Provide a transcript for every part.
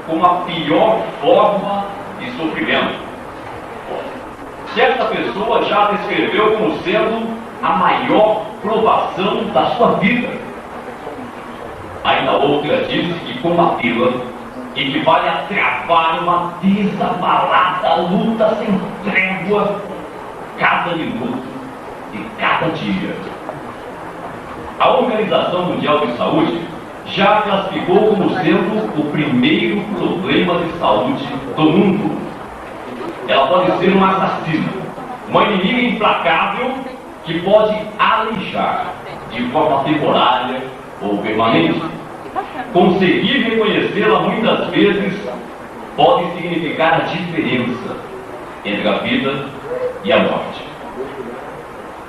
como a pior forma de sofrimento. Certa pessoa já a descreveu como sendo a maior provação da sua vida. Ainda outra disse que combatê-la equivale a travar uma desabalada luta sem trégua cada minuto de cada dia. A Organização Mundial de Saúde já classificou como sendo o primeiro problema de saúde do mundo. Ela pode ser uma assassina, uma inimiga implacável que pode aleijar de forma temporária ou permanente. Conseguir reconhecê-la muitas vezes pode significar a diferença entre a vida e a morte.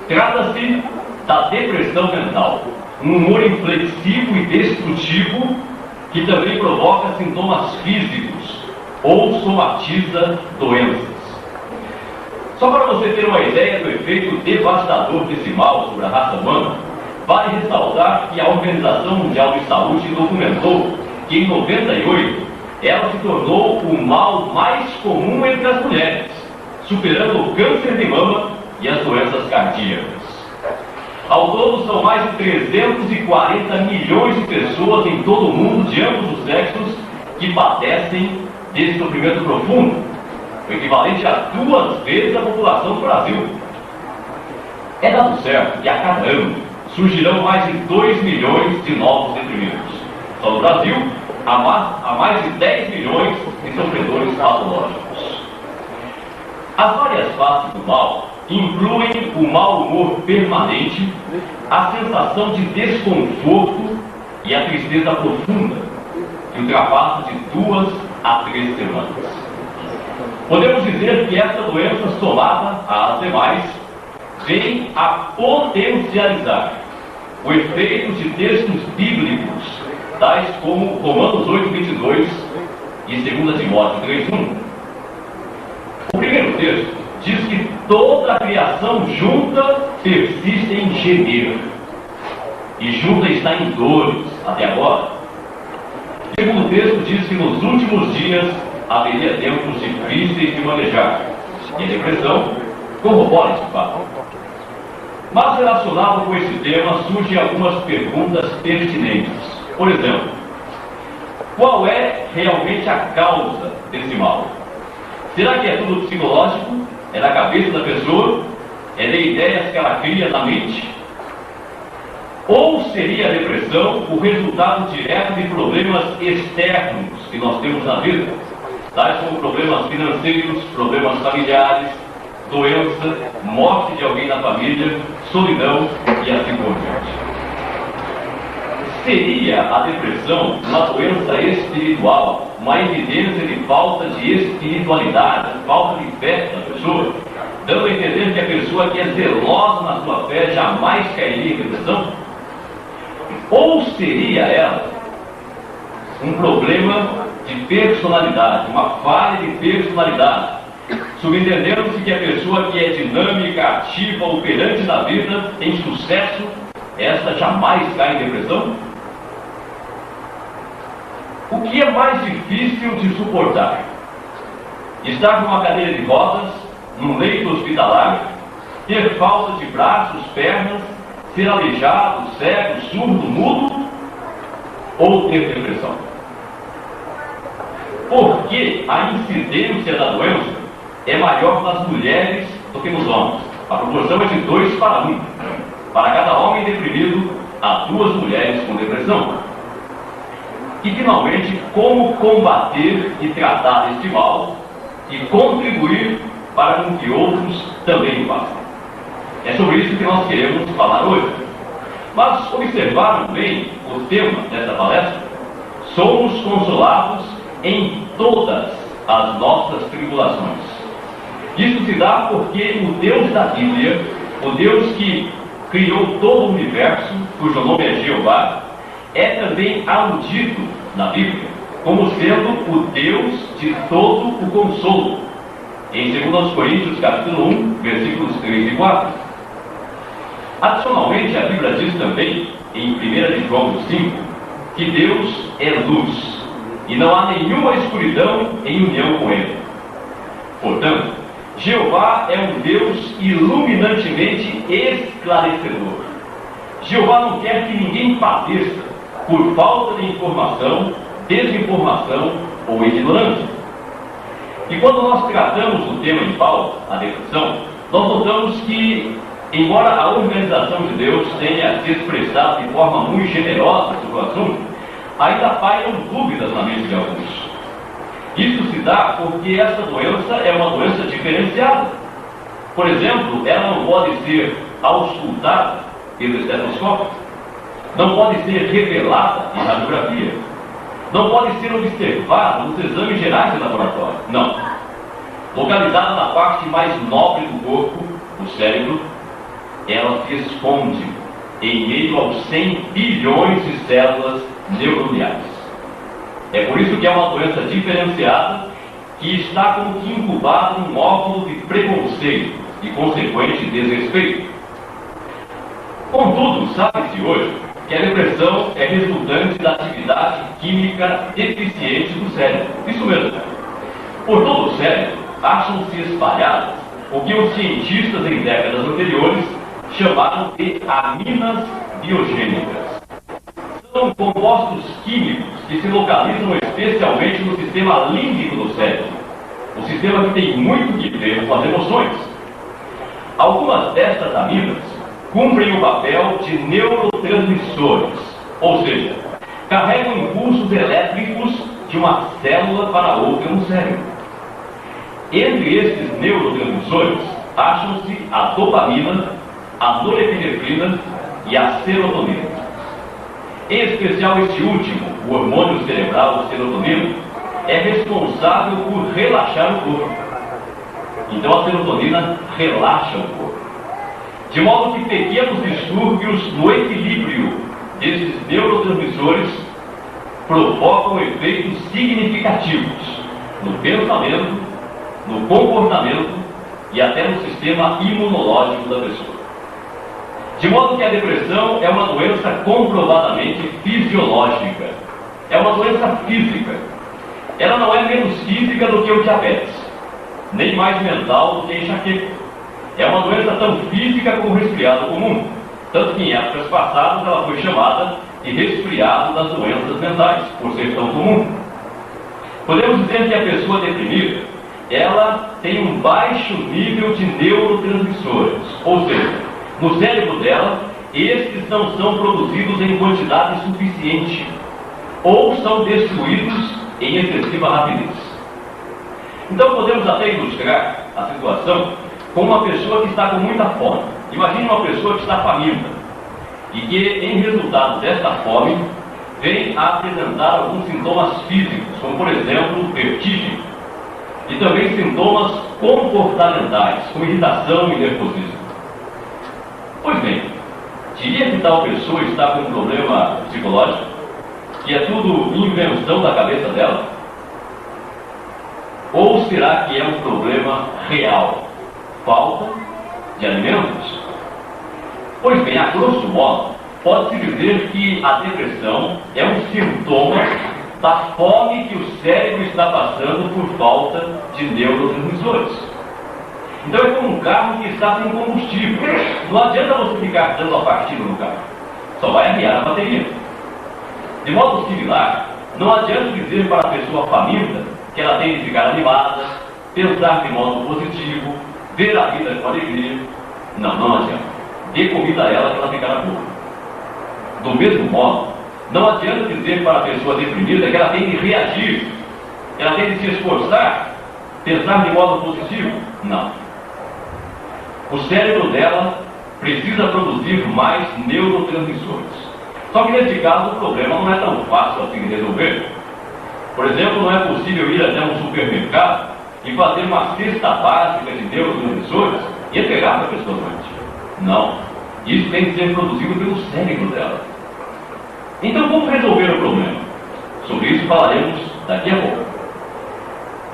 Trata-se da depressão mental, um humor inflexível e destrutivo que também provoca sintomas físicos ou somatiza doenças. Só para você ter uma ideia do efeito devastador desse mal sobre a raça humana, vale ressaltar que a Organização Mundial de Saúde documentou que em 98 ela se tornou o mal mais comum entre as mulheres, superando o câncer de mama e as doenças cardíacas. Ao todo, são mais de 340 milhões de pessoas em todo o mundo, de ambos os sexos, que padecem desse sofrimento profundo, o equivalente a 2 vezes a população do Brasil. É dado certo que a cada ano surgirão mais de 2 milhões de novos deprimidos. Só no Brasil, há mais de 10 milhões de sofredores patológicos. As várias faces do mal incluem o mau humor permanente, a sensação de desconforto e a tristeza profunda, que ultrapassa de 2 a 3 semanas. Podemos dizer que essa doença, somada às demais, vem a potencializar o efeito de textos bíblicos, tais como Romanos 8:22 e 2 Timóteo 3:1. O primeiro texto diz que toda a criação junta persiste em gemer, e junta está em dores até agora. O segundo texto diz que nos últimos dias haveria tempos difíceis de manejar, e a depressão corrobora esse fato. Mas relacionado com esse tema, surgem algumas perguntas pertinentes. Por exemplo, qual é realmente a causa desse mal? Será que é tudo psicológico? É da cabeça da pessoa? É de ideias que ela cria na mente? Ou seria a depressão o resultado direto de problemas externos que nós temos na vida, tais como problemas financeiros, problemas familiares, doença, morte de alguém na família, solidão e assim por diante? Seria a depressão uma doença espiritual, uma evidência de falta de espiritualidade, falta de fé da pessoa, dando a entender que a pessoa que é zelosa na sua fé jamais cairia em depressão? Ou seria ela um problema de personalidade, uma falha de personalidade, subentendendo-se que a pessoa que é dinâmica, ativa, operante na vida, tem sucesso, esta jamais cai em depressão? O que é mais difícil de suportar? Estar numa cadeira de rodas, num leito hospitalar, ter falta de braços, pernas, ser aleijado, cego, surdo, mudo, ou ter depressão? Porque a incidência da doença é maior nas mulheres do que nos homens. A proporção é de 2 para 1. Para cada homem deprimido, há 2 mulheres com depressão. E, finalmente, como combater e tratar este mal e contribuir para que outros também o façam. É sobre isso que nós queremos falar hoje. Mas observaram bem o tema dessa palestra? Somos consolados em todas as nossas tribulações. Isso se dá porque o Deus da Bíblia, o Deus que criou todo o universo, cujo nome é Jeová, é também aludido na Bíblia como sendo o Deus de todo o consolo, em 2 Coríntios capítulo 1, versículos 3 e 4. Adicionalmente, a Bíblia diz também, em 1 João 5, que Deus é luz, e não há nenhuma escuridão em união com ele. Portanto, Jeová é um Deus iluminantemente esclarecedor. Jeová não quer que ninguém padeça por falta de informação, desinformação ou ignorância. E quando nós tratamos o tema em Paulo, a depressão, nós notamos que, embora a organização de Deus tenha se expressado de forma muito generosa sobre o assunto, ainda pairam dúvidas na mente de alguns. Isso se dá porque essa doença é uma doença diferenciada. Por exemplo, ela não pode ser auscultada pelo estetoscópio, não pode ser revelada em radiografia, não pode ser observada nos exames gerais de laboratório. Não. Localizada na parte mais nobre do corpo, o cérebro, ela se esconde em meio aos 100 bilhões de células neuronais. É por isso que é uma doença diferenciada que está como que incubada num óvulo de preconceito e consequente desrespeito. Contudo, sabe-se hoje que a depressão é resultante da atividade química deficiente do cérebro. Isso mesmo. Por todo o cérebro, acham-se espalhadas o que os cientistas em décadas anteriores chamaram de aminas biogênicas. São compostos químicos que se localizam especialmente no sistema límbico do cérebro, o sistema que tem muito que ver com as emoções. Algumas destas aminas cumprem o papel de neurotransmissores, ou seja, carregam impulsos elétricos de uma célula para outra no cérebro. Entre estes neurotransmissores acham-se a dopamina, a norepinefrina e a serotonina. Em especial este último, o hormônio cerebral serotonina, é responsável por relaxar o corpo. Então a serotonina relaxa o corpo. De modo que pequenos distúrbios no equilíbrio desses neurotransmissores provocam efeitos significativos no pensamento, no comportamento e até no sistema imunológico da pessoa. De modo que a depressão é uma doença comprovadamente fisiológica. É uma doença física. Ela não é menos física do que o diabetes, nem mais mental do que a enxaqueca. É uma doença tão física como o resfriado comum. Tanto que em épocas passadas ela foi chamada de resfriado das doenças mentais, por ser tão comum. Podemos dizer que a pessoa deprimida, ela tem um baixo nível de neurotransmissores, ou seja, no cérebro dela, estes não são produzidos em quantidade suficiente, ou são destruídos em excessiva rapidez. Então podemos até ilustrar a situação com uma pessoa que está com muita fome. Imagine uma pessoa que está faminta, e que, em resultado desta fome, vem a apresentar alguns sintomas físicos, como por exemplo, vertigem, e também sintomas comportamentais, como irritação e nervosismo. Pois bem, diria que tal pessoa está com um problema psicológico, que é tudo invenção da cabeça dela? Ou será que é um problema real? Falta de alimentos? Pois bem, a grosso modo, pode-se dizer que a depressão é um sintoma da fome que o cérebro está passando por falta de neurotransmissores. Então é como um carro que está sem combustível. Não adianta você ficar dando a partida no carro, só vai arriar a bateria. De modo similar, não adianta dizer para a pessoa faminta que ela tem de ficar animada, pensar de modo positivo, ver a vida com alegria. Não adianta. Dê comida a ela que ela ficará boa. Do mesmo modo, não adianta dizer para a pessoa deprimida que ela tem de reagir, que ela tem de se esforçar, pensar de modo positivo. Não. O cérebro dela precisa produzir mais neurotransmissores. Só que nesse caso o problema não é tão fácil assim de resolver. Por exemplo, não é possível ir até um supermercado e fazer uma cesta básica de neurotransmissores e entregar para a pessoa doente. Não. Isso tem que ser produzido pelo cérebro dela. Então, como resolver o problema? Sobre isso falaremos daqui a pouco.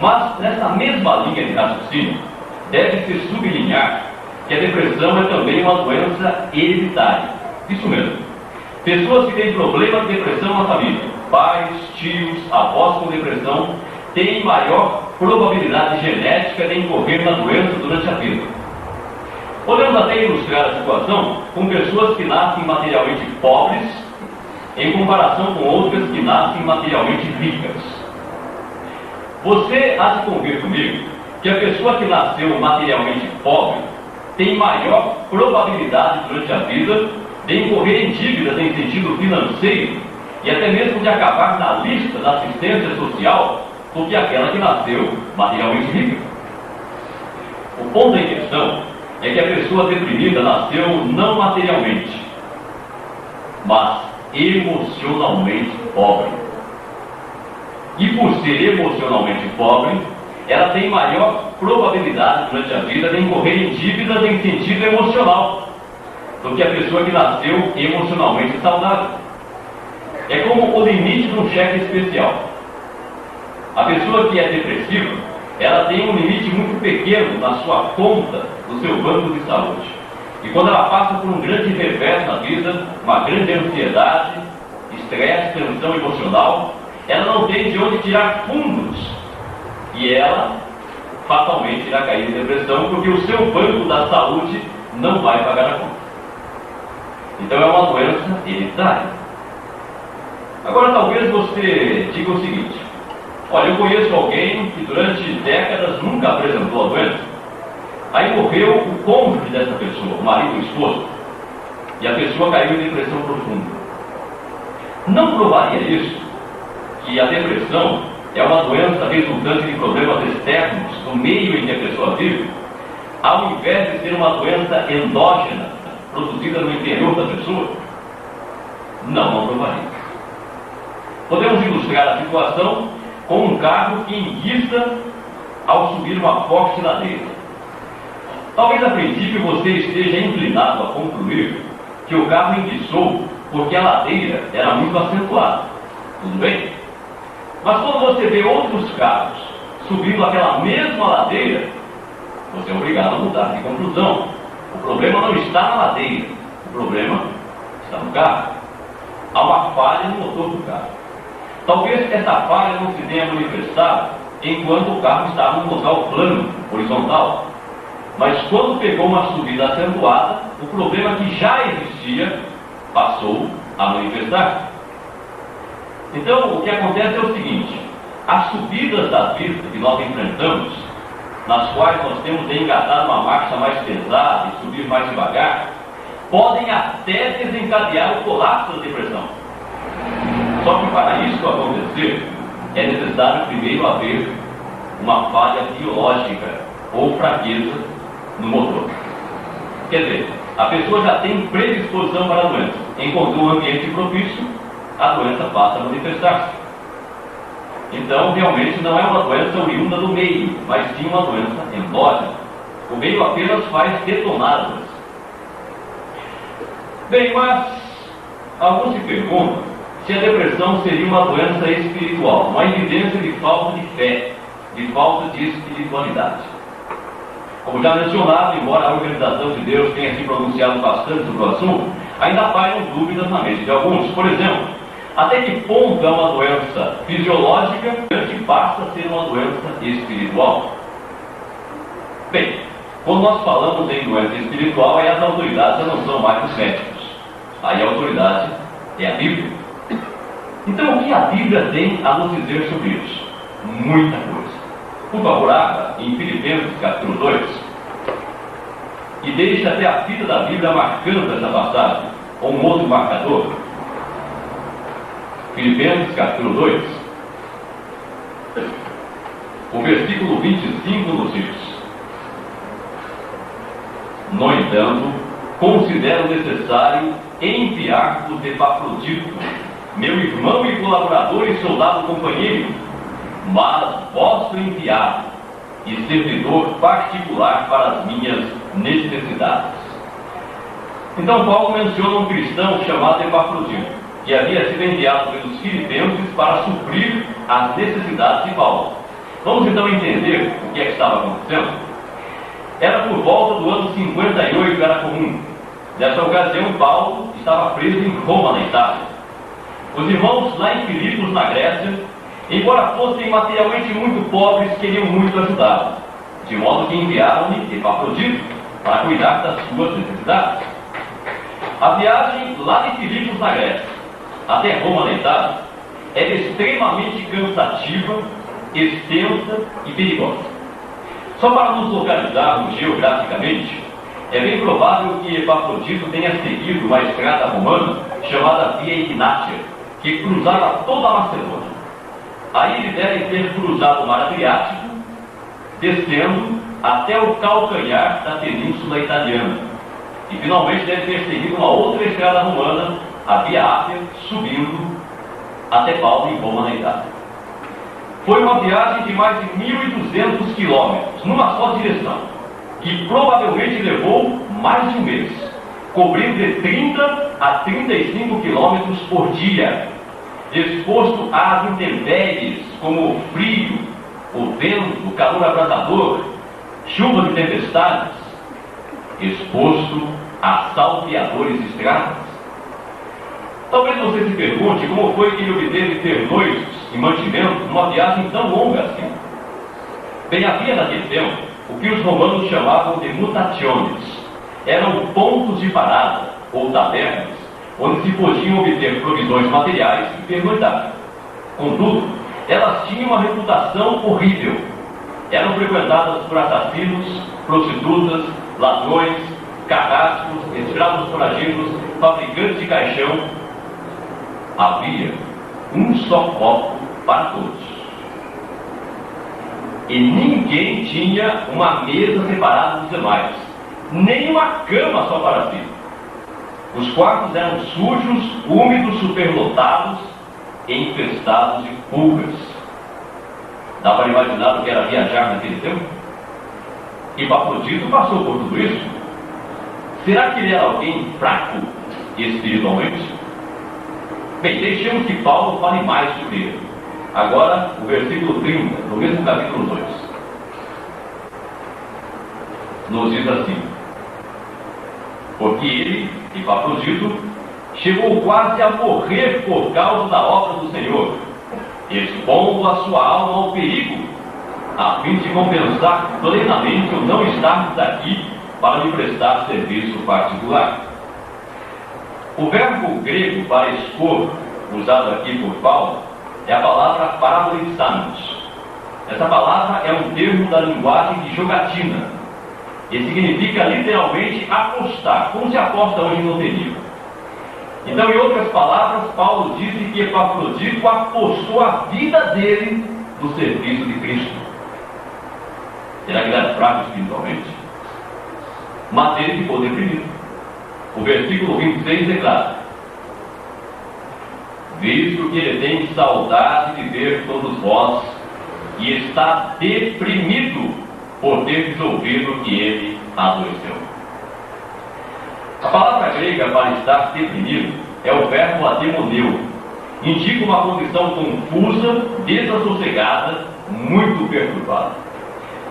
Mas, nessa mesma linha de raciocínio, deve-se sublinhar que a depressão é também uma doença hereditária. Isso mesmo. Pessoas que têm problema de depressão na família pais, tios, avós com depressão têm maior probabilidade genética de incorrer na doença durante a vida. Podemos até ilustrar a situação com pessoas que nascem materialmente pobres em comparação com outras que nascem materialmente ricas. Você há de convir comigo que a pessoa que nasceu materialmente pobre tem maior probabilidade durante a vida de incorrer em dívidas em sentido financeiro e até mesmo de acabar na lista da assistência social do que aquela que nasceu materialmente rica. O ponto em questão é que a pessoa deprimida nasceu não materialmente, mas emocionalmente pobre. E por ser emocionalmente pobre, ela tem maior probabilidade durante a vida de incorrer em dívidas em sentido emocional do que a pessoa que nasceu emocionalmente saudável. É como o limite de um cheque especial. A pessoa que é depressiva, ela tem um limite muito pequeno na sua conta do seu banco de saúde. E quando ela passa por um grande revés na vida, uma grande ansiedade, estresse, tensão emocional, ela não tem de onde tirar fundos. E ela fatalmente irá cair em depressão porque o seu banco da saúde não vai pagar a conta. Então é uma doença hereditária. Agora talvez você diga o seguinte: olha, eu conheço alguém que durante décadas nunca apresentou a doença. Aí morreu o cônjuge dessa pessoa, o marido, o esposo, e a pessoa caiu em depressão profunda. Não provaria isso que a depressão é uma doença resultante de problemas externos do meio em que a pessoa vive, ao invés de ser uma doença endógena, produzida no interior da pessoa? Não provaria. Podemos ilustrar a situação com um carro que enguiça ao subir uma forte ladeira. Talvez a princípio você esteja inclinado a concluir que o carro enguiçou porque a ladeira era muito acentuada. Tudo bem? Mas quando você vê outros carros subindo aquela mesma ladeira, você é obrigado a mudar de conclusão. O problema não está na ladeira, o problema está no carro. Há uma falha no motor do carro. Talvez essa falha não se tenha manifestado enquanto o carro estava no local plano, horizontal. Mas quando pegou uma subida acentuada, o problema que já existia passou a manifestar. Então, o que acontece é o seguinte: as subidas da vida que nós enfrentamos, nas quais nós temos de engatar uma marcha mais pesada e subir mais devagar, podem até desencadear o colapso da depressão. Só que para isso acontecer, é necessário primeiro haver uma falha biológica ou fraqueza no motor. Quer dizer, a pessoa já tem predisposição para a doença, encontrou um ambiente propício, a doença passa a manifestar-se. Então, realmente não é uma doença oriunda do meio, mas sim uma doença endógena. O meio apenas faz detonar a doença. Bem, mas alguns se perguntam se a depressão seria uma doença espiritual, uma evidência de falta de fé, de falta de espiritualidade. Como já mencionado, embora a Organização de Deus tenha se pronunciado bastante sobre o assunto, ainda pairam dúvidas na mente de alguns. Por exemplo, até que ponto é uma doença fisiológica que passa a ser uma doença espiritual? Bem, quando nós falamos em doença espiritual, aí as autoridades já não são mais os médicos. Aí a autoridade é a Bíblia. Então, o que a Bíblia tem a nos dizer sobre isso? Muita coisa. Por favor, abra em Filipenses capítulo 2 e deixe até a fita da Bíblia marcando essa passagem, ou um outro marcador. Filipenses capítulo 2, o versículo 25 nos diz: no entanto, considero necessário enviar-vos Epafrodito, meu irmão e colaborador e soldado companheiro, mas vosso enviado e servidor particular para as minhas necessidades. Então Paulo menciona um cristão chamado Epafrodito, que havia sido enviado pelos filipenses para suprir as necessidades de Paulo. Vamos então entender o que é que estava acontecendo. Era por volta do ano 58, era comum. Nessa ocasião, Paulo estava preso em Roma, na Itália. Os irmãos lá em Filipos, na Grécia, embora fossem materialmente muito pobres, queriam muito ajudá-lo, de modo que enviaram-lhe Epafrodito para cuidar das suas necessidades. A viagem lá de Filipos, na Grécia, até Roma, na Itália, era extremamente cansativa, extensa e perigosa. Só para nos localizarmos geograficamente, é bem provável que Epafrodito tenha seguido uma estrada romana chamada Via Ignatia, que cruzava toda a Macedônia. Aí ele deve ter cruzado o Mar Adriático, descendo até o calcanhar da Península Italiana. E finalmente deve ter seguido uma outra estrada romana, a Via Ápia, subindo até Paulo em Roma, na Itália. Foi uma viagem de mais de 1.200 quilômetros, numa só direção, que provavelmente levou mais de um mês, cobrindo de 30 a 35 quilômetros por dia, exposto às intempéries, como o frio, o vento, o calor abrasador, chuvas e tempestades, exposto a salteadores estradas. Talvez você se pergunte como foi que ele obteve pernoitos e mantimento numa viagem tão longa assim. Bem, havia naquele tempo o que os romanos chamavam de mutationes. Eram pontos de parada, ou tabernas, onde se podiam obter provisões materiais e pernoitar. Contudo, elas tinham uma reputação horrível. Eram frequentadas por assassinos, prostitutas, ladrões, carrascos, escravos foragidos, fabricantes de caixão. Havia um só copo para todos. E ninguém tinha uma mesa separada dos demais, nem uma cama só para si. Os quartos eram sujos, úmidos, superlotados e infestados de pulgas. Dá para imaginar o que era viajar naquele tempo? Epafrodito passou por tudo isso. Será que ele era alguém fraco espiritualmente? Bem, deixemos que Paulo fale mais sobre ele. Agora, o versículo 30, do mesmo capítulo 2. Nos diz assim: porque ele, Epafrodito, chegou quase a morrer por causa da obra do Senhor, expondo a sua alma ao perigo, a fim de compensar plenamente o não estarmos aqui para lhe prestar serviço particular. O verbo grego para expor, usado aqui por Paulo, é a palavra parabolizanos. Essa palavra é um termo da linguagem de jogatina e significa literalmente apostar, como se aposta hoje no loteria. Então, em outras palavras, Paulo disse que Epafrodito apostou a vida dele no serviço de Cristo. Será que ele era fraco espiritualmente? Mas ele ficou deprimido. O versículo 26 declara: visto que ele tem saudade de ver todos vós e está deprimido por ter ouvido que ele adoeceu. A palavra grega para estar deprimido é o verbo ademoneu. Indica uma condição confusa, desassossegada, muito perturbada.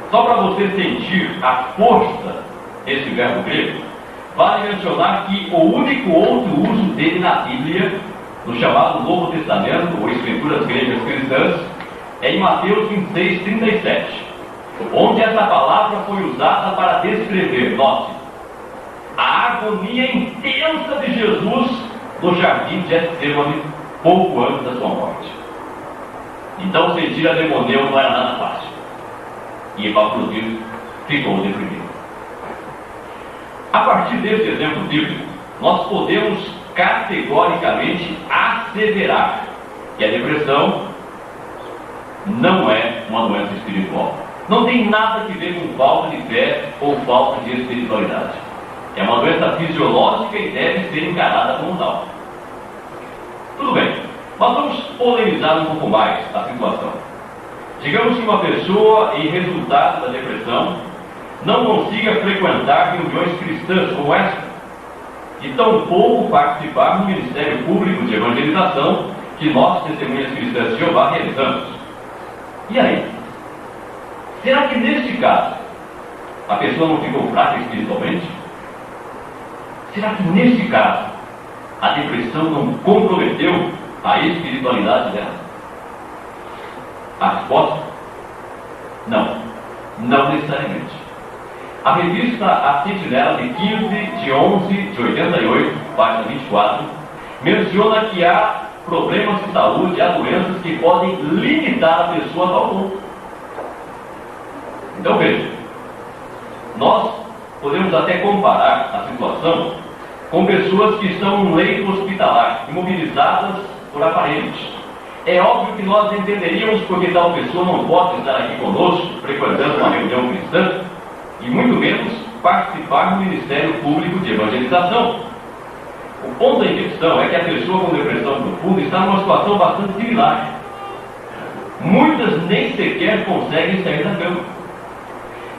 Só para você sentir a força desse verbo grego, vale mencionar que o único outro uso dele na Bíblia, no chamado Novo Testamento, ou Escrituras Gregas Cristãs, é em Mateus 26, 37, onde essa palavra foi usada para descrever, note, a agonia intensa de Jesus no jardim de Getsemane, pouco antes da sua morte. Então sentir a demoneu não era nada fácil, e Epafrodito ficou deprimido. A partir desse exemplo bíblico, nós podemos categoricamente asseverar que a depressão não é uma doença espiritual. Não tem nada a ver com falta de fé ou falta de espiritualidade. É uma doença fisiológica e deve ser encarada como tal. Tudo bem, mas vamos polemizar um pouco mais a situação. Digamos que uma pessoa, em resultado da depressão, não consiga frequentar reuniões cristãs como esta, e tampouco participar do Ministério Público de Evangelização que nós, testemunhas cristãs de Jeová, realizamos. E aí? Será que neste caso a pessoa não ficou fraca espiritualmente? Será que neste caso a depressão não comprometeu a espiritualidade dela? A resposta? Não necessariamente. A revista A Sentinela, de 11 de 88, página 24, menciona que há problemas de saúde, há doenças que podem limitar a pessoa a tal ponto. Então veja, nós podemos até comparar a situação com pessoas que estão no leito hospitalar, imobilizadas por aparelhos. É óbvio que nós entenderíamos porque tal pessoa não pode estar aqui conosco, frequentando uma reunião cristã, e muito menos participar do Ministério Público de Evangelização. O ponto em questão é que a pessoa com depressão profunda está numa situação bastante similar. Muitas nem sequer conseguem sair da cama.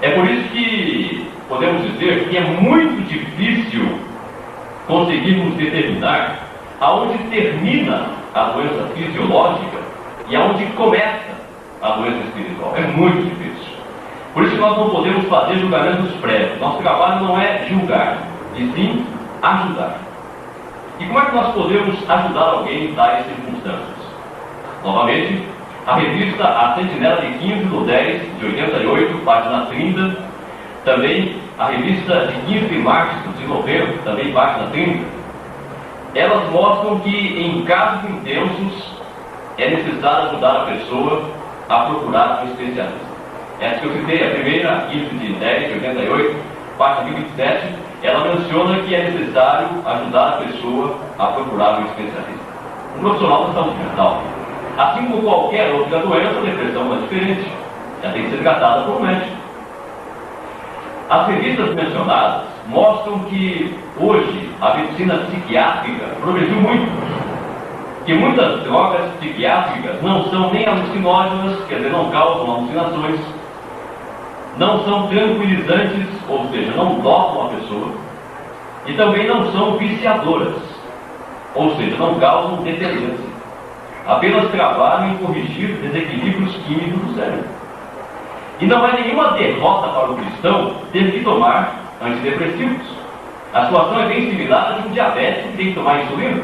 É por isso que podemos dizer que é muito difícil conseguirmos determinar aonde termina a doença fisiológica e aonde começa a doença espiritual. É muito difícil. Por isso que nós não podemos fazer julgamentos prévios. Nosso trabalho não é julgar, e sim ajudar. E como é que nós podemos ajudar alguém em tais circunstâncias? Novamente, a revista A Sentinela, de 15 de 10 de 88, página 30. Também a revista de 15 de março de novembro, também página 30. Elas mostram que em casos intensos é necessário ajudar a pessoa a procurar um especialista. Essa que eu citei, a primeira, 15 de 10 de 88, página 27, ela menciona que é necessário ajudar a pessoa a procurar um especialista, um profissional da saúde mental. Assim como qualquer outra doença, a depressão não é diferente. Ela tem que ser tratada por um médico. As revistas mencionadas mostram que hoje a medicina psiquiátrica progrediu muito. Que muitas drogas psiquiátricas não são nem alucinógenas, quer dizer, não causam alucinações, não são tranquilizantes, ou seja, não dopam a pessoa, e também não são viciadoras, ou seja, não causam dependência. Apenas trabalham em corrigir desequilíbrios químicos do cérebro. E não é nenhuma derrota para o cristão ter que tomar antidepressivos. A situação é bem similar à de um diabético que tem que tomar insulina,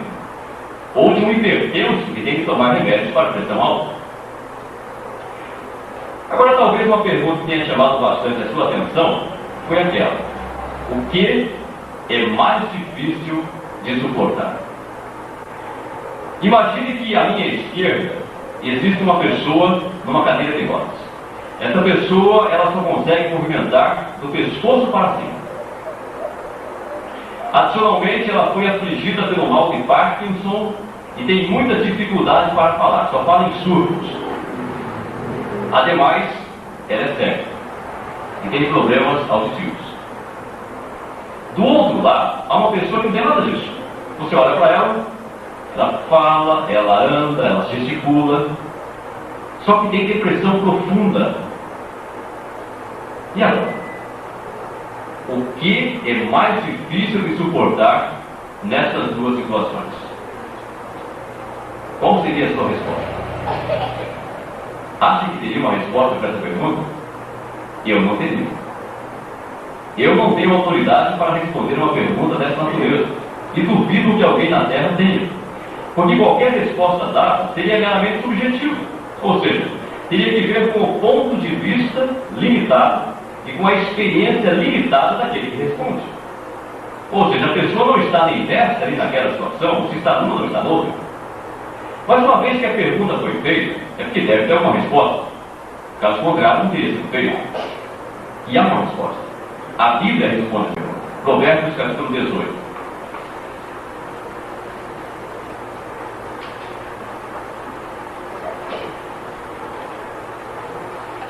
ou de um hipertenso que tem que tomar remédios para pressão alta. Agora, talvez uma pergunta que tenha chamado bastante a sua atenção foi aquela: o que é mais difícil de suportar? Imagine que à minha esquerda existe uma pessoa numa cadeira de rodas. Essa pessoa, ela só consegue movimentar do pescoço para cima. Adicionalmente, ela foi afligida pelo mal de Parkinson e tem muitas dificuldades para falar, só fala em surdos. Ademais, ela é cega e tem problemas auditivos. Do outro lado, há uma pessoa que não tem nada disso. Você olha para ela fala, ela anda, ela gesticula, só que tem depressão profunda. E agora? O que é mais difícil de suportar nessas duas situações? Qual seria a sua resposta? Acha que teria uma resposta para essa pergunta? Eu não teria. Eu não tenho autoridade para responder uma pergunta dessa natureza. E duvido que alguém na Terra tenha. Porque qualquer resposta dada seria meramente subjetiva. Ou seja, teria que ver com o ponto de vista limitado e com a experiência limitada daquele que responde. Ou seja, a pessoa não está nem imersa ali naquela situação, se está numa ou não está noutra. Mas uma vez que a pergunta foi feita, é porque deve ter uma resposta. Caso contrário, não teria sido feita. E há uma resposta. A Bíblia responde a pergunta. Provérbios capítulo 18.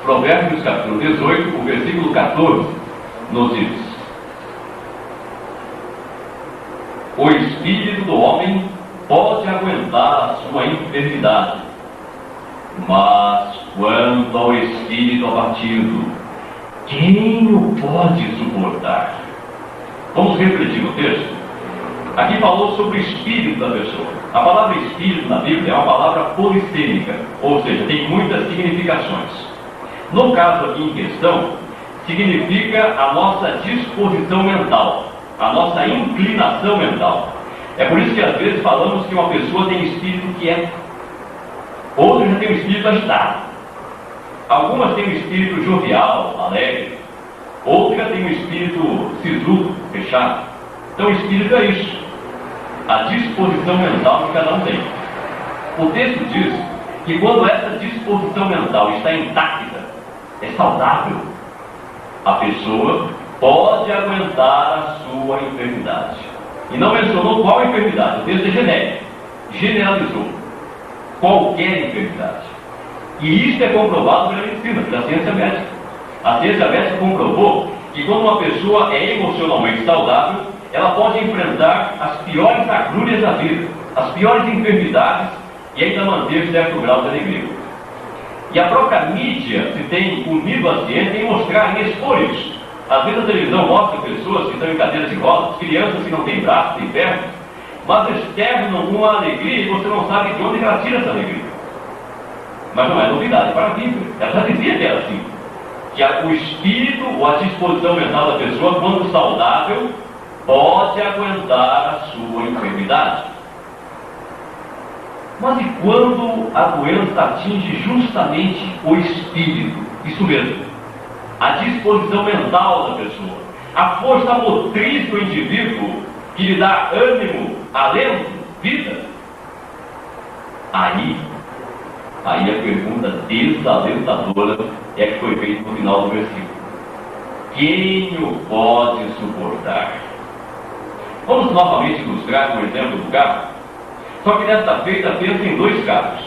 Provérbios capítulo 18, o versículo 14, nos diz: o espírito do homem pode aguentar a sua enfermidade, mas quanto ao espírito abatido, quem o pode suportar? Vamos refletir no texto. Aqui falou sobre o espírito da pessoa. A palavra espírito na Bíblia é uma palavra polissêmica, ou seja, tem muitas significações. No caso aqui em questão, significa a nossa disposição mental, a nossa inclinação mental. É por isso que às vezes falamos que uma pessoa tem espírito quieto, outras já têm um espírito agitado. Algumas têm um espírito jovial, alegre, outras têm um espírito sisudo, fechado. Então o espírito é isso, a disposição mental que cada um tem. O texto diz que quando essa disposição mental está intacta, é saudável, a pessoa pode aguentar a sua enfermidade. E não mencionou qual enfermidade, o texto é genérico, generalizou qualquer enfermidade. E isso é comprovado pela medicina, pela ciência médica. A ciência médica comprovou que quando uma pessoa é emocionalmente saudável, ela pode enfrentar as piores agrúrias da vida, as piores enfermidades e ainda manter certo grau de alegria. E a própria mídia se tem unido à ciência em mostrar, em expor isso. Às vezes a televisão mostra pessoas que estão em cadeiras de rodas, crianças que não têm braços, têm pernas, mas externam uma alegria e você não sabe de onde ela tira essa alegria. Mas não é novidade para a Bíblia. Ela já dizia que era assim. Que o espírito ou a disposição mental da pessoa, quando saudável, pode aguentar a sua enfermidade. Mas e quando a doença atinge justamente o espírito? Isso mesmo, a disposição mental da pessoa, a força motriz do indivíduo que lhe dá ânimo, alento, vida. Aí a pergunta desalentadora é que foi feita no final do versículo: quem o pode suportar? Vamos novamente ilustrar com o exemplo do carro. Só que desta feita pensa em dois carros.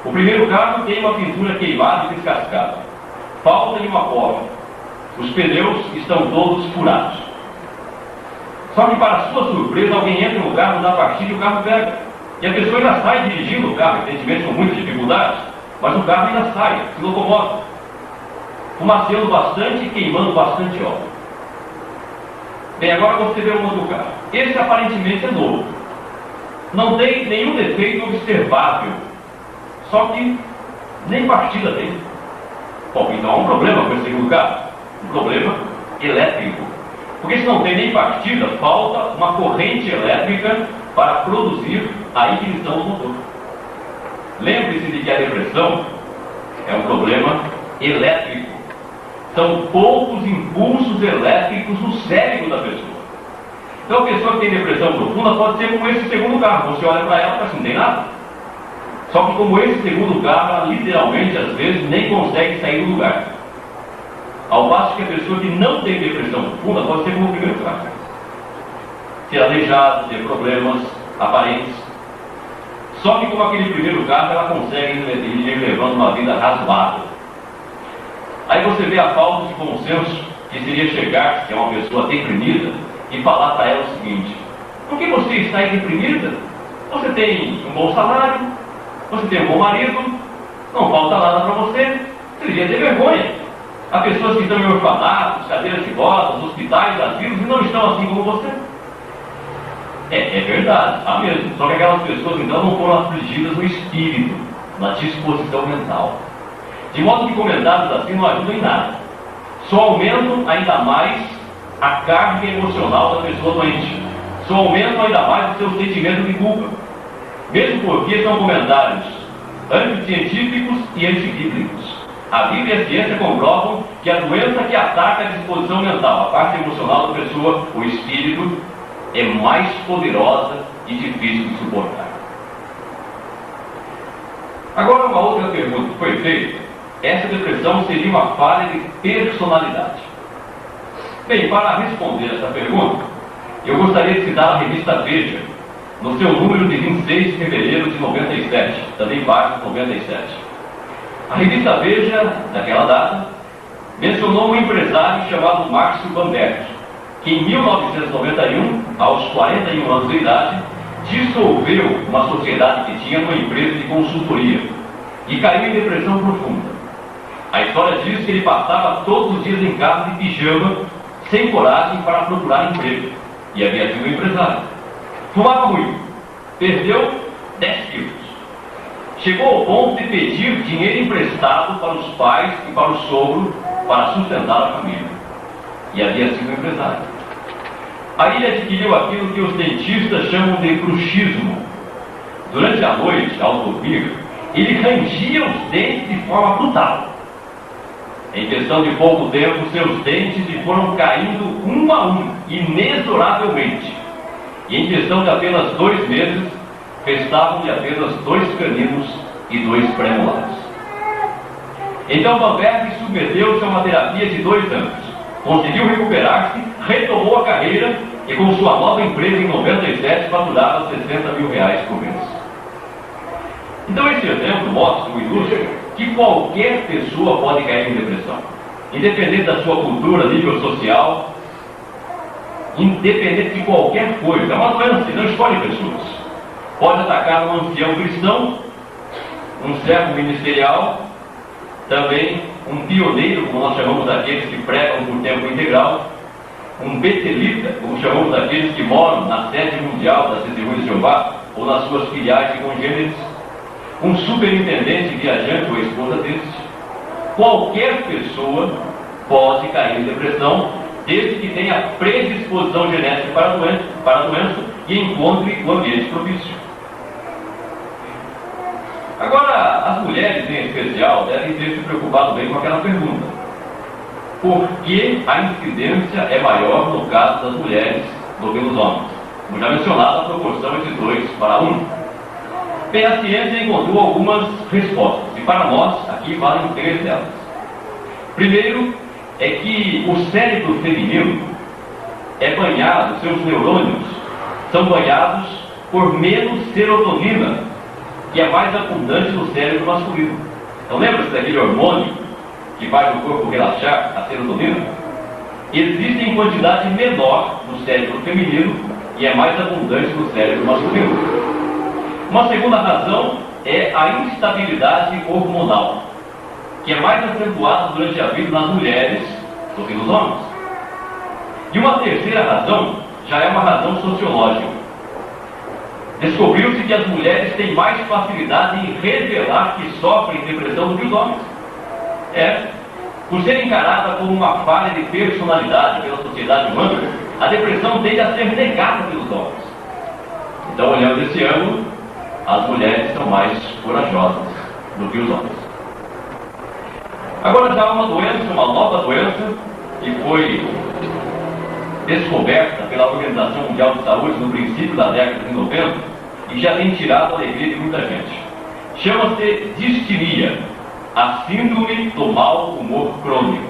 O primeiro carro tem uma pintura queimada e descascada. Falta-lhe uma porta. Os pneus estão todos furados. Só que, para sua surpresa, alguém entra no carro, dá partida e o carro pega. E a pessoa ainda sai dirigindo o carro, evidentemente com muitas dificuldades, mas o carro ainda sai, se locomove, fumaceando bastante e queimando bastante óleo. Bem, agora você vê um outro carro. Esse aparentemente é novo. Não tem nenhum defeito observável. Só que nem partida tem. Bom, então há um problema com esse segundo carro. Um problema elétrico. Porque se não tem nem partida, falta uma corrente elétrica para produzir a ignição do motor. Lembre-se de que a depressão é um problema elétrico. São poucos impulsos elétricos no cérebro da pessoa. Então a pessoa que tem depressão profunda pode ser como esse segundo carro. Você olha para ela e fala assim, não tem nada. Só que como esse segundo carro, ela literalmente, às vezes, nem consegue sair do lugar. Ao passo que a pessoa que não tem depressão profunda pode ser como o primeiro carro. Ser aleijada, ter problemas aparentes. Só que como aquele primeiro carro, ela consegue ir levando uma vida razoável. Aí você vê a falta de bom senso que seria chegar, se é uma pessoa deprimida, e falar para ela o seguinte: por que você está aí deprimida? Você tem um bom salário, você tem um bom marido, não falta nada para você, você devia ter vergonha. Há pessoas que estão em orfanatos, cadeiras de rodas, hospitais, asilos, e não estão assim como você. É verdade, há mesmo. Só que aquelas pessoas então não foram afligidas no espírito, na disposição mental. De modo que comentários assim não ajudam em nada. Só aumentam ainda mais a carga emocional da pessoa doente. Só aumentam ainda mais o seu sentimento de culpa. Mesmo porque são comentários anticientíficos e antibíblicos. A Bíblia e a ciência comprovam que a doença que ataca a disposição mental, a parte emocional da pessoa, o espírito, é mais poderosa e difícil de suportar. Agora, uma outra pergunta que foi feita: essa depressão seria uma falha de personalidade? Bem, para responder essa pergunta, eu gostaria de citar a revista Veja, no seu número de 26 de fevereiro de 97, também página 97. A revista Veja, naquela data, mencionou um empresário chamado Márcio Bamberg, que em 1991, aos 41 anos de idade, dissolveu uma sociedade que tinha uma empresa de consultoria e caiu em depressão profunda. A história diz que ele passava todos os dias em casa de pijama, sem coragem para procurar emprego, e havia sido um empresário. Fumava muito, perdeu 10 quilos. Chegou ao ponto de pedir dinheiro emprestado para os pais e para o sogro para sustentar a família. E havia sido um empresário. Aí ele adquiriu aquilo que os dentistas chamam de bruxismo. Durante a noite, ao dormir, ele rangia os dentes de forma brutal. Em questão de pouco tempo, seus dentes lhe foram caindo um a um, inexoravelmente. E em questão de apenas 2 meses, restavam-lhe apenas 2 caninos e 2 premolares. Então Van Berg submeteu-se a uma terapia de 2 anos. Conseguiu recuperar-se, retomou a carreira e com sua nova empresa em 97 faturava R$60 mil por mês. Então esse exemplo mostra, ou ilustra, que qualquer pessoa pode cair em depressão. Independente da sua cultura, nível social, independente de qualquer coisa. É uma doença, não escolhe pessoas. Pode atacar um ancião cristão, um servo ministerial, também um pioneiro, como nós chamamos daqueles que pregam por tempo integral, um betelita, como chamamos daqueles que moram na sede mundial das Testemunhas de Jeová, ou nas suas filiais e congêneres, um superintendente viajante ou a esposa desse. Qualquer pessoa pode cair em depressão, desde que tenha predisposição genética para a doença e encontre o ambiente propício. Agora, as mulheres em especial devem ter se preocupado bem com aquela pergunta: por que a incidência é maior no caso das mulheres do que nos homens? Como já mencionado, a proporção é de 2 para 1. Bem, a ciência encontrou algumas respostas, e para nós, aqui valem 3 delas. Primeiro, é que o cérebro feminino é banhado, seus neurônios são banhados por menos serotonina, que é mais abundante no cérebro masculino. Então lembra-se daquele hormônio que faz o corpo relaxar, a serotonina? Existe em quantidade menor no cérebro feminino e é mais abundante no cérebro masculino. Uma segunda razão é a instabilidade hormonal, que é mais acentuada durante a vida nas mulheres do que nos homens. E uma terceira razão já é uma razão sociológica. Descobriu-se que as mulheres têm mais facilidade em revelar que sofrem depressão do que os homens. Por ser encarada como uma falha de personalidade pela sociedade humana, a depressão tende a ser negada pelos homens. Então, olhando esse ângulo, as mulheres são mais corajosas do que os homens. Agora já há uma doença, uma nova doença, que foi descoberta pela Organização Mundial de Saúde no princípio da década de 90 e já tem tirado a alegria de muita gente. Chama-se distinia, a síndrome do mau humor crônico.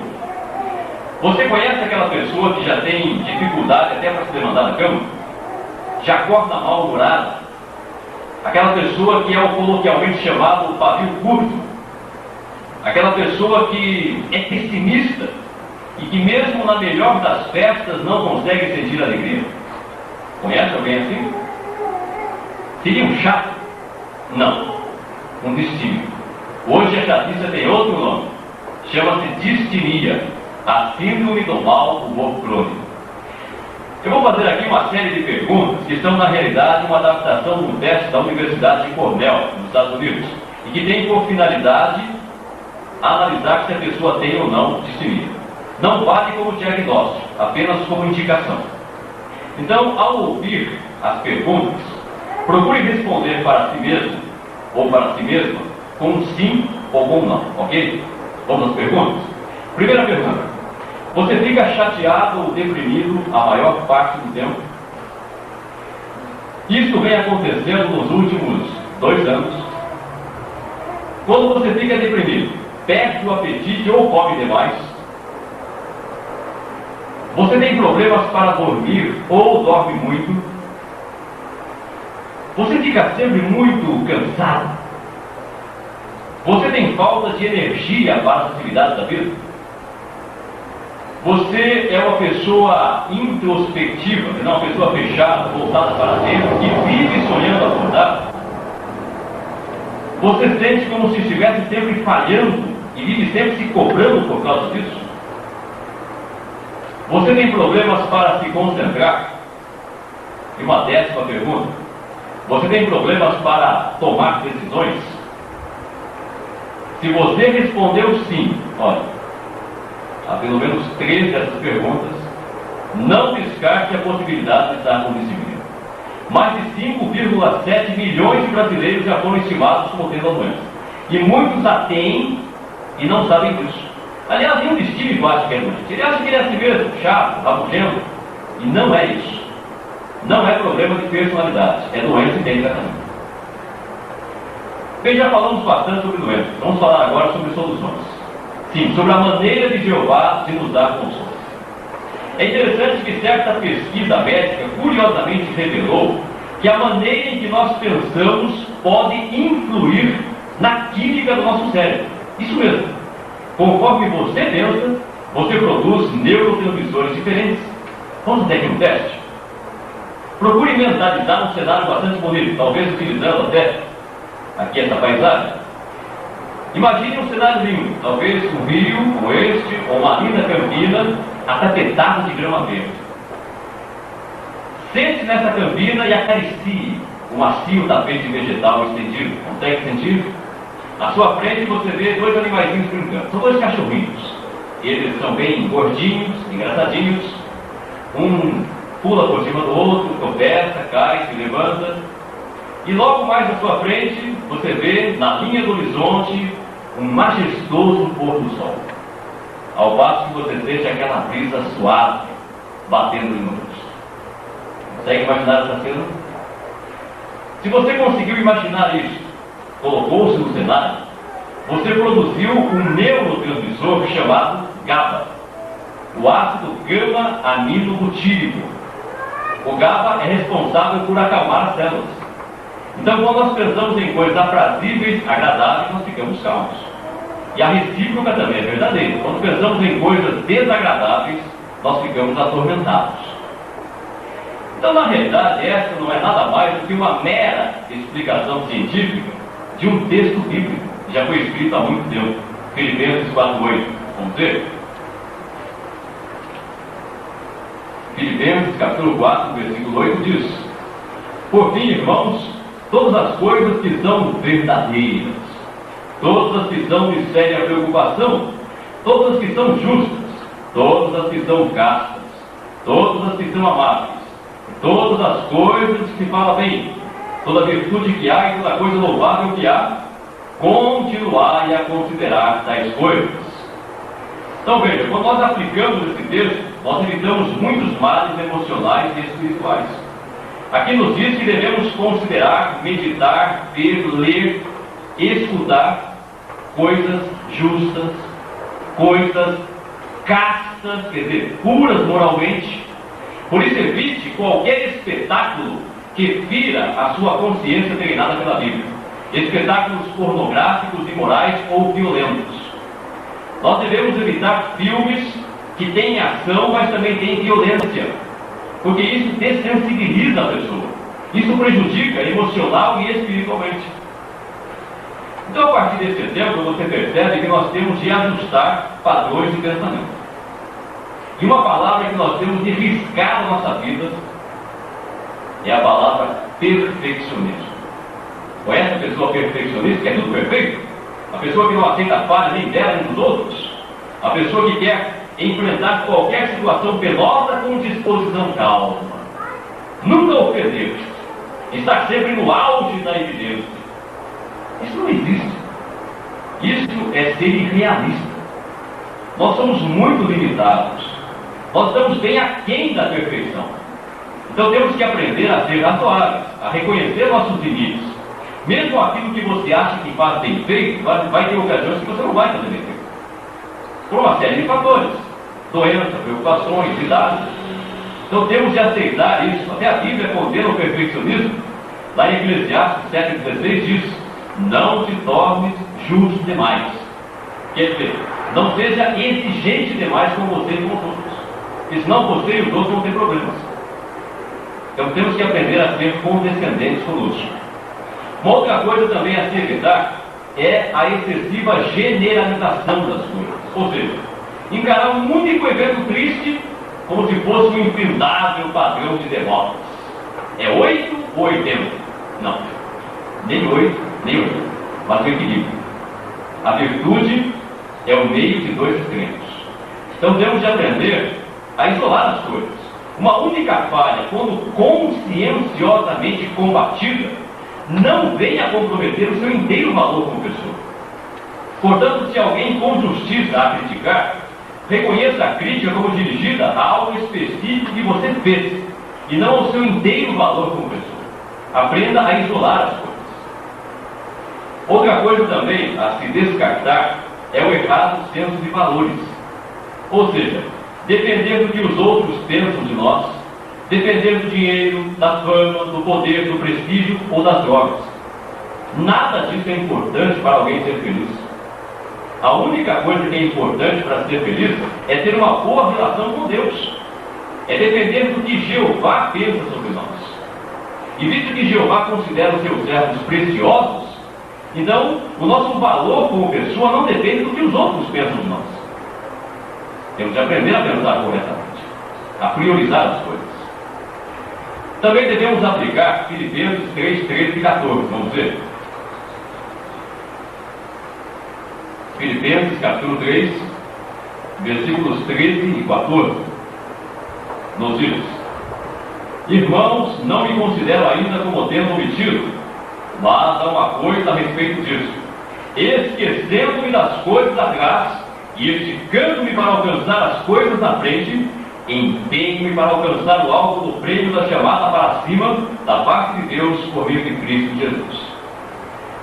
Você conhece aquela pessoa que já tem dificuldade até para se levantar da cama? Já acorda mal-humorada? Aquela pessoa que é o coloquialmente chamado pavio curto? Aquela pessoa que é pessimista e que mesmo na melhor das festas não consegue sentir alegria? Conhece alguém assim? Seria um chato? Não, um distímio. Hoje a chatice tem outro nome. Chama-se distinia, a síndrome do mau humor crônico. Eu vou fazer aqui uma série de perguntas que são, na realidade, uma adaptação de um teste da Universidade de Cornell, nos Estados Unidos, e que tem por finalidade analisar se a pessoa tem ou não distinia. Não vale como diagnóstico, apenas como indicação. Então, ao ouvir as perguntas, procure responder para si mesmo ou para si mesma com um sim ou com um não, ok? Vamos às perguntas? Primeira pergunta: você fica chateado ou deprimido a maior parte do tempo? Isso vem acontecendo nos últimos 2 anos. Quando você fica deprimido, perde o apetite ou come demais? Você tem problemas para dormir ou dorme muito? Você fica sempre muito cansado? Você tem falta de energia para as atividades da vida? Você é uma pessoa introspectiva, não uma pessoa fechada, voltada para dentro, que vive sonhando acordado? Você sente como se estivesse sempre falhando e vive sempre se cobrando por causa disso? Você tem problemas para se concentrar? E uma 10ª pergunta: você tem problemas para tomar decisões? Se você respondeu sim, olha, há pelo menos 3 dessas perguntas, Não descarte a possibilidade de estar com disciplina. Mais de 5,7 milhões de brasileiros já foram estimados como tendo a doença. E muitos a têm e não sabem disso. Aliás, nenhum distímico acha que é doente. Ele acha que ele é assim mesmo, chato, rabugento. E não é isso. Não é problema de personalidade. É doença e tem tratamento. Bem, já falamos bastante sobre doenças. Vamos falar agora sobre soluções. Sim, sobre a maneira de Jeová de nos dar consolo. É interessante que certa pesquisa médica curiosamente revelou que a maneira em que nós pensamos pode influir na química do nosso cérebro. Isso mesmo. Conforme você pensa, você produz neurotransmissores diferentes. Vamos ter aqui um teste? Procure mentalizar um cenário bastante bonito, talvez utilizando até aqui essa paisagem. Imagine um cenário lindo, talvez um rio como este, ou uma linda campina, atapetada de grama verde. Sente nessa campina e acaricie o macio tapete vegetal estendido. Consegue sentir? À sua frente você vê dois animaizinhos brincando. São dois cachorrinhos. Eles são bem gordinhos, engraçadinhos. Um pula por cima do outro, tropeça, cai, se levanta. E logo mais à sua frente, você vê, na linha do horizonte, um majestoso pôr do sol. Ao passo que você sente aquela brisa suave batendo no rosto. Consegue imaginar essa cena? Se você conseguiu imaginar isso, colocou-se no cenário, você produziu um neurotransmissor chamado GABA, o ácido gama-aminobutírico. O GABA é responsável por acalmar as células. Então, quando nós pensamos em coisas aprazíveis, agradáveis, nós ficamos calmos. E a recíproca também é verdadeira. Quando pensamos em coisas desagradáveis, nós ficamos atormentados. Então, na realidade, essa não é nada mais do que uma mera explicação científica de um texto bíblico, que já foi escrito há muito tempo. Filipenses 4:8. Vamos ver? Filipenses capítulo 4, versículo 8 diz: por fim, irmãos, todas as coisas que são verdadeiras, todas as que são de séria preocupação, todas as que são justas, todas as que são castas, todas as que são amáveis, todas as coisas que se fala bem, toda virtude que há e toda coisa louvável que há, continuai a considerar tais coisas. Então veja, quando nós aplicamos esse texto, nós evitamos muitos males emocionais e espirituais. Aqui nos diz que devemos considerar, meditar, ver, ler, escutar coisas justas, coisas castas, quer dizer, puras moralmente. Por isso evite qualquer espetáculo que fira a sua consciência treinada pela Bíblia. Espetáculos pornográficos, imorais ou violentos. Nós devemos evitar filmes que têm ação, mas também têm violência, porque isso dessensibiliza a pessoa. Isso prejudica emocional e espiritualmente. Então, a partir desse exemplo, você percebe que nós temos de ajustar padrões de pensamento. E uma palavra que nós temos de riscar na nossa vida é a palavra perfeccionismo. Conhece a pessoa perfeccionista, que é tudo perfeito? A pessoa que não aceita falha nem dela nem dos outros? A pessoa que quer enfrentar qualquer situação penosa com disposição calma. Nunca ofender. Está sempre no auge da evidência. Isso não existe. Isso é ser irrealista. Nós somos muito limitados. Nós estamos bem aquém da perfeição. Então temos que aprender a ser razoáveis, a reconhecer nossos limites. Mesmo aquilo que você acha que faz bem feito, vai ter ocasiões que você não vai fazer bem feito. Por uma série de fatores. Doença, preocupações, idade. Então temos de aceitar isso. Até a Bíblia condena o perfeccionismo. Lá em Eclesiastes 7,16 diz: não te tornes justo demais. Quer dizer, não seja exigente demais com você e com os outros. Porque senão você e os outros vão ter problemas. Então temos que aprender a ser condescendentes conosco. Uma outra coisa também a se evitar é a excessiva generalização das coisas. Ou seja, encarar um único evento triste como se fosse um infindável padrão de derrotas. É 8 ou 80? Não. Nem 8, nem 80. Mas o equilíbrio. A virtude é o meio de dois extremos. Então temos de aprender a isolar as coisas. Uma única falha, quando conscienciosamente combatida, não vem a comprometer o seu inteiro valor como pessoa. Portanto, se alguém com justiça a criticar, reconheça a crítica como dirigida a algo específico que você fez, e não ao seu inteiro valor como pessoa. Aprenda a isolar as coisas. Outra coisa também a se descartar é o errado senso de valores. Ou seja, depender do que os outros pensam de nós, depender do dinheiro, da fama, do poder, do prestígio ou das drogas. Nada disso é importante para alguém ser feliz. A única coisa que é importante para ser feliz é ter uma boa relação com Deus. É depender do que Jeová pensa sobre nós. E visto que Jeová considera os seus servos preciosos, então o nosso valor como pessoa não depende do que os outros pensam de nós. Temos de aprender a pensar corretamente, a priorizar as coisas. Também devemos aplicar Filipenses 3, 13 e 14. Vamos ver? Filipenses capítulo 3, versículos 13 e 14. Nos diz: Irmãos, não me considero ainda como tendo omitido, mas há uma coisa a respeito disso. Esquecendo-me das coisas atrás e esticando-me para alcançar as coisas na frente, empenho-me para alcançar o alvo do prêmio da chamada para cima da parte de Deus por meio de Cristo Jesus.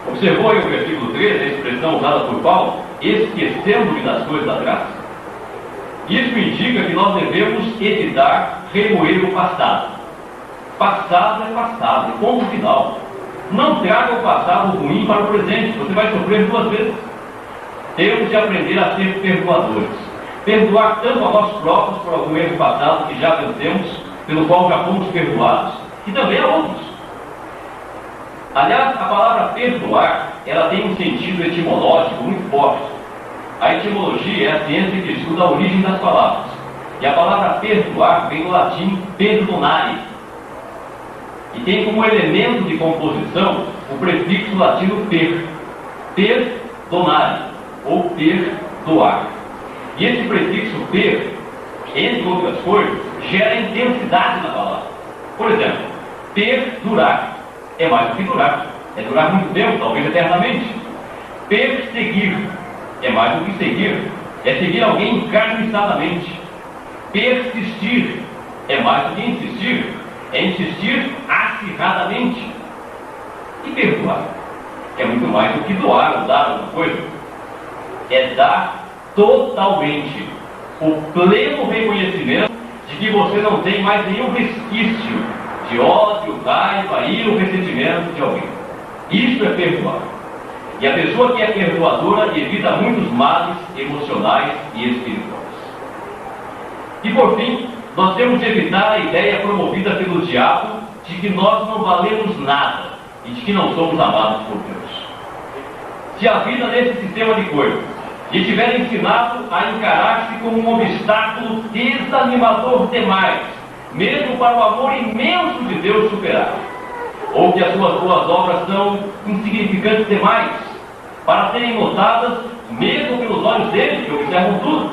Observou aí o versículo 13, a expressão usada por Paulo, esquecendo-me das coisas atrás? Isso indica que nós devemos evitar remoer o passado. Passado é passado, ponto final. Não traga o passado ruim para o presente, você vai sofrer duas vezes. Temos de aprender a ser perdoadores. Perdoar tanto a nós próprios por algum erro passado que já vencemos, pelo qual já fomos perdoados, e também a outros. Aliás, a palavra perdoar, ela tem um sentido etimológico muito forte. A etimologia é a ciência que estuda a origem das palavras. E a palavra perdoar vem do latim perdonare. E tem como elemento de composição o prefixo latino per. Perdonare, ou perdoar. E esse prefixo per, entre outras coisas, gera intensidade na palavra. Por exemplo, perdurar é mais do que durar. É durar muito tempo, talvez eternamente. Perseguir é mais do que seguir. É seguir alguém encarniçadamente. Persistir é mais do que insistir. É insistir acirradamente. E perdoar é muito mais do que doar ou dar alguma coisa. É dar totalmente o pleno reconhecimento de que você não tem mais nenhum resquício de ódio, raiva, ira ou ressentimento de alguém. Isso é perdoar. E a pessoa que é perdoadora evita muitos males emocionais e espirituais. E por fim, nós temos de evitar a ideia promovida pelo diabo de que nós não valemos nada e de que não somos amados por Deus. Se a vida nesse sistema de coisas lhe tiver ensinado a encarar-se como um obstáculo desanimador demais, mesmo para o amor imenso de Deus superar, ou que as suas boas obras são insignificantes demais para serem notadas mesmo pelos olhos deles que observam tudo,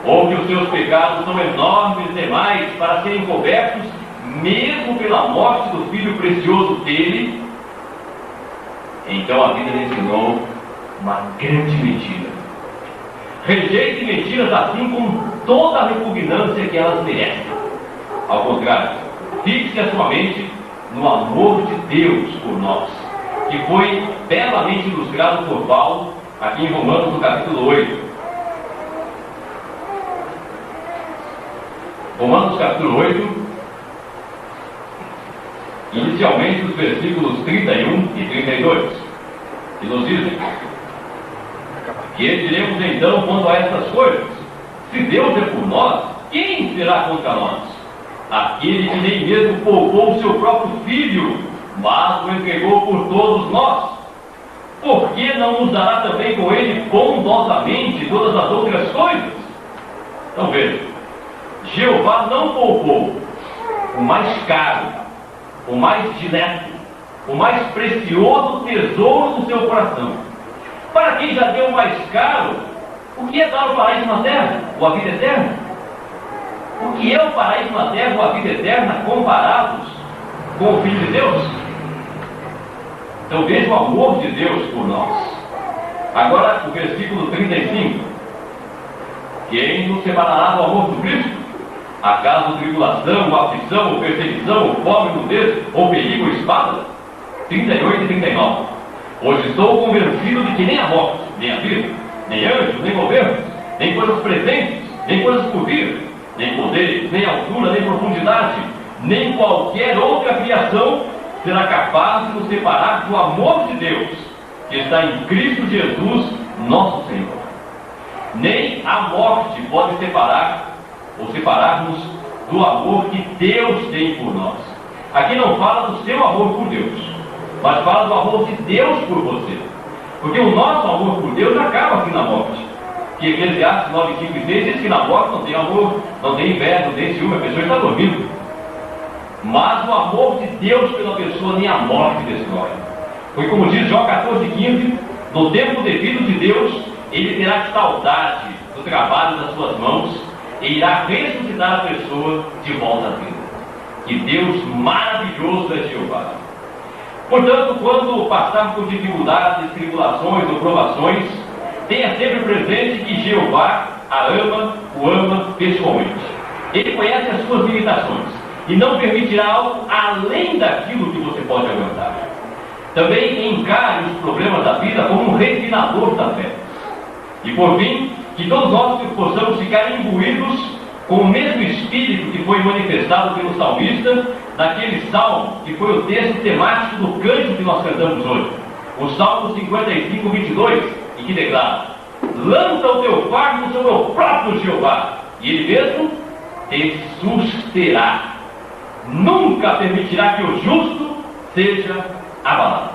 ou que os seus pecados são enormes demais para serem cobertos mesmo pela morte do Filho precioso dele, então a vida lhe ensinou uma grande mentira. Rejeite mentiras assim com toda a repugnância que elas merecem. Ao contrário, fixe a sua mente no amor de Deus por nós, que foi belamente ilustrado por Paulo aqui em Romanos, no capítulo 8. Romanos, capítulo 8, inicialmente os versículos 31 e 32, que nos dizem: que diremos então quanto a estas coisas? Se Deus é por nós, quem será contra nós? Aquele que nem mesmo poupou o seu próprio Filho, mas o entregou por todos nós, por que não nos dará também com ele bondosamente todas as outras coisas? Então veja, Jeová não poupou o mais caro, o mais dileto, o mais precioso tesouro do seu coração. Para quem já deu o mais caro, o que é dar o paraíso na terra? Ou a vida eterna? O E é o paraíso na terra ou a vida eterna comparados com o Filho de Deus? Então veja o amor de Deus por nós. Agora o versículo 35. Quem nos separará do amor do Cristo? Acaso tribulação, ou aflição, ou perseguição, ou fome, nudez, ou perigo, ou espada? 38 e 39. Hoje estou convencido de que nem a morte, nem a vida, nem anjos, nem governos, nem coisas presentes, nem coisas por vir, nem poderes, nem altura, nem profundidade, nem qualquer outra criação será capaz de nos separar do amor de Deus, que está em Cristo Jesus, nosso Senhor. Nem a morte pode separar-nos do amor que Deus tem por nós. Aqui não fala do seu amor por Deus, mas fala do amor de Deus por você. Porque o nosso amor por Deus acaba assim na morte. Que Eclesiastes 9, 5 e 6 diz que na morte não tem amor, não tem inveja, não tem ciúme, a pessoa está dormindo. Mas o amor de Deus pela pessoa nem a morte destrói. Foi como diz Jó 14, 15, no tempo devido de Deus, ele terá saudade do trabalho das suas mãos e irá ressuscitar a pessoa de volta à vida. Que Deus maravilhoso é Jeová. Portanto, quando passar por dificuldades, tribulações ou provações, tenha sempre presente que Jeová o ama pessoalmente. Ele conhece as suas limitações e não permitirá algo além daquilo que você pode aguentar. Também encare os problemas da vida como um refinador da fé. E por fim, que todos nós possamos ficar imbuídos com o mesmo espírito que foi manifestado pelo salmista naquele salmo que foi o texto temático do cântico que nós cantamos hoje, o Salmo 55, 22, e que declara: lança o teu fardo sobre o próprio Jeová, e ele mesmo te susterá. Nunca permitirá que o justo seja abalado.